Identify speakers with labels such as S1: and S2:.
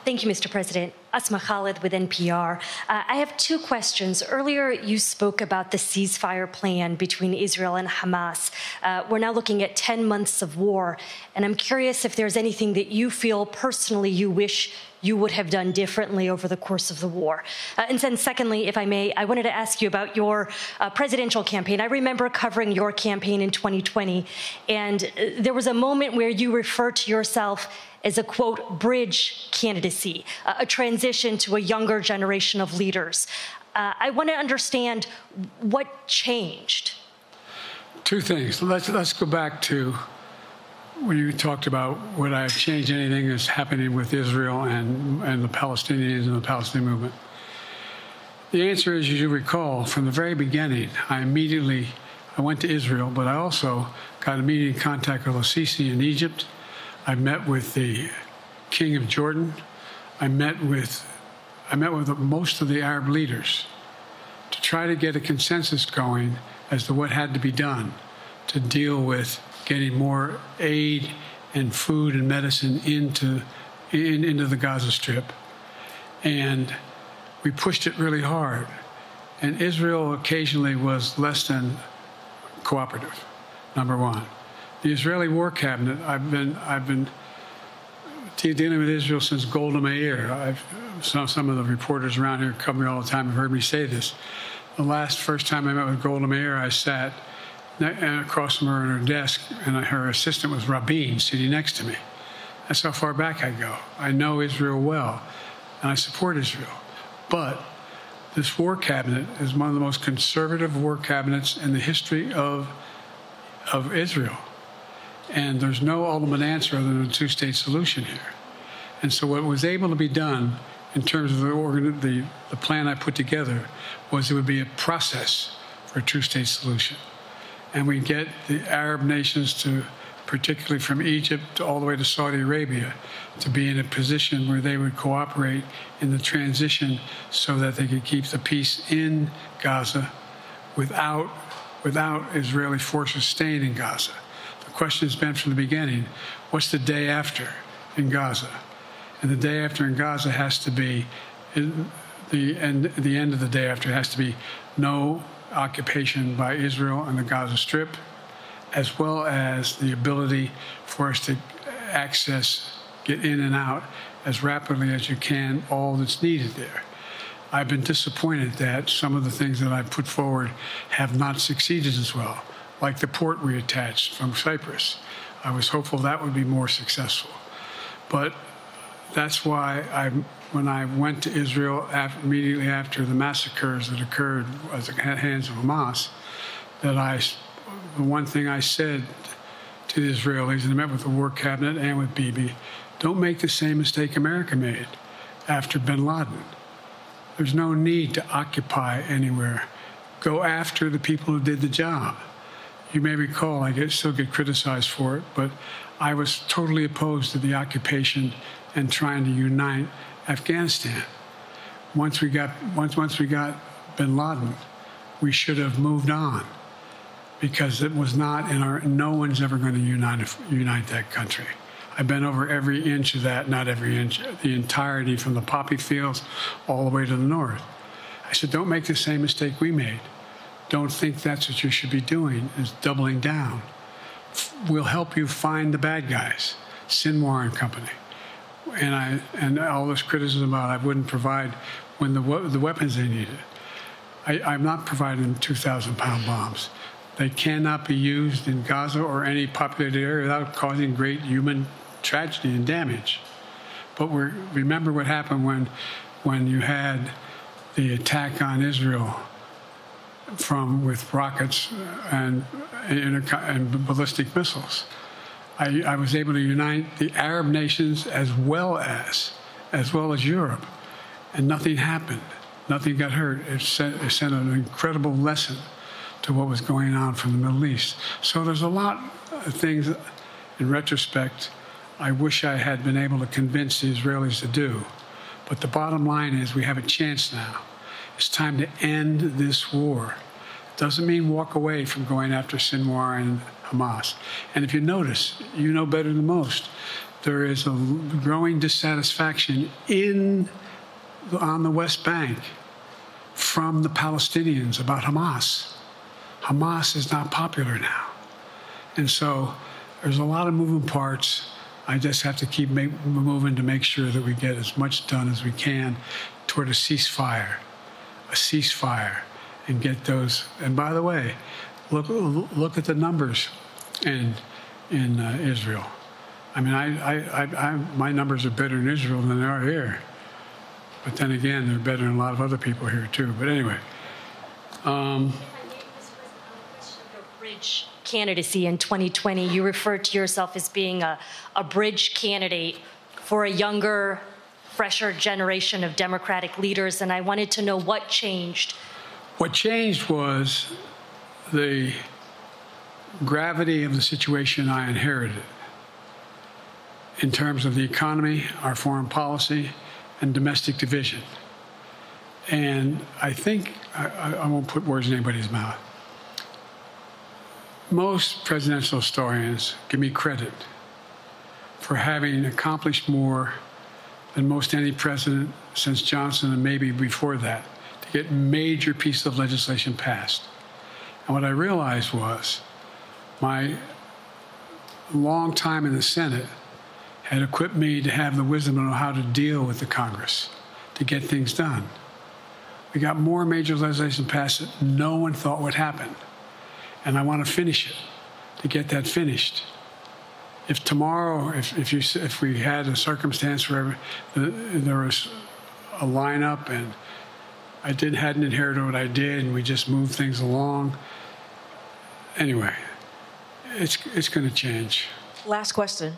S1: Thank you, Mr. President. Asma Khalid with NPR. I have two questions. Earlier, you spoke about the ceasefire plan between Israel and Hamas. We're now looking at 10 months of war, and I'm curious if there's anything that you feel personally you wish you would have done differently over the course of the war. And then secondly, if I may, I wanted to ask you about your presidential campaign. I remember covering your campaign in 2020, and there was a moment where you referred to yourself as a, quote, bridge candidacy, a transition to a younger generation of leaders. I want to understand what changed.
S2: Two things. Let's go back to when you talked about would I have changed anything that's happening with Israel and the Palestinians and the Palestinian movement. The answer is, as you recall, from the very beginning, I went to Israel, but I also got immediate contact with al-Sisi in Egypt. I met with the King of Jordan. I met with most of the Arab leaders to try to get a consensus going as to what had to be done to deal with getting more aid and food and medicine into the Gaza Strip. And we pushed it really hard. And Israel occasionally was less than cooperative, number one. The Israeli War Cabinet, I've been dealing with Israel since Golda Meir. Some of the reporters around here come here all the time have heard me say this. The first time I met with Golda Meir, I sat across from her at her desk, and her assistant was Rabin sitting next to me. That's how far back I go. I know Israel well, and I support Israel. But this war cabinet is one of the most conservative war cabinets in the history of Israel. And there's no ultimate answer other than a two-state solution here. And so what was able to be done in terms of the plan I put together was it would be a process for a two-state solution. And we get the Arab nations to, particularly from Egypt all the way to Saudi Arabia, to be in a position where they would cooperate in the transition so that they could keep the peace in Gaza without Israeli forces staying in Gaza. The question has been from the beginning, what's the day after in Gaza? And the day after in Gaza has to be, the end of the day after has to be no occupation by Israel on the Gaza Strip, as well as the ability for us to get in and out as rapidly as you can, all that's needed there. I've been disappointed that some of the things that I've put forward have not succeeded as well, like the port we attached from Cyprus. I was hopeful that would be more successful. But that's why when I went to Israel immediately after the massacres that occurred at the hands of Hamas, the one thing I said to the Israelis, and I met with the War Cabinet and with Bibi, don't make the same mistake America made after bin Laden. There's no need to occupy anywhere. Go after the people who did the job. You may recall, I still get criticized for it, but I was totally opposed to the occupation and trying to unite Afghanistan. Once we got bin Laden, we should have moved on, because it was not no one's ever going to unite that country. I've been over every inch of that, not every inch, the entirety from the poppy fields all the way to the north. I said, don't make the same mistake we made. Don't think that's what you should be doing, is doubling down. We'll help you find the bad guys, Sinwar and company. And all this criticism about I wouldn't provide when the weapons they needed. I'm not providing them 2,000-pound bombs. They cannot be used in Gaza or any populated area without causing great human tragedy and damage. But remember what happened when you had the attack on Israel with rockets and ballistic missiles. I was able to unite the Arab nations as well as Europe, and nothing happened. Nothing got hurt. It sent an incredible lesson to what was going on from the Middle East. So there's a lot of things, in retrospect, I wish I had been able to convince the Israelis to do. But the bottom line is we have a chance now. It's time to end this war. Doesn't mean walk away from going after Sinwar and Hamas. And if you notice, you know better than most, there is a growing dissatisfaction on the West Bank from the Palestinians about Hamas. Hamas is not popular now. And so there's a lot of moving parts. I just have to keep moving to make sure that we get as much done as we can toward a ceasefire, and get those. And by the way, look at the numbers in Israel. I mean, my numbers are better in Israel than they are here. But then again, they're better than a lot of other people here too. But anyway.
S1: Bridge candidacy in 2020, you referred to yourself as being a bridge candidate for a younger, fresher generation of Democratic leaders, and I wanted to know what changed.
S2: What changed was the gravity of the situation I inherited in terms of the economy, our foreign policy, and domestic division. And I think, I won't put words in anybody's mouth, most presidential historians give me credit for having accomplished more than most any president since Johnson and maybe before that to get major pieces of legislation passed. And what I realized was my long time in the Senate had equipped me to have the wisdom to know how to deal with the Congress to get things done. We got more major legislation passed that no one thought would happen. And I want to finish it, to get that finished. If tomorrow, if we had a circumstance where there was a lineup and I hadn't inherited what I did and we just moved things along, anyway, it's going to change.
S3: Last question.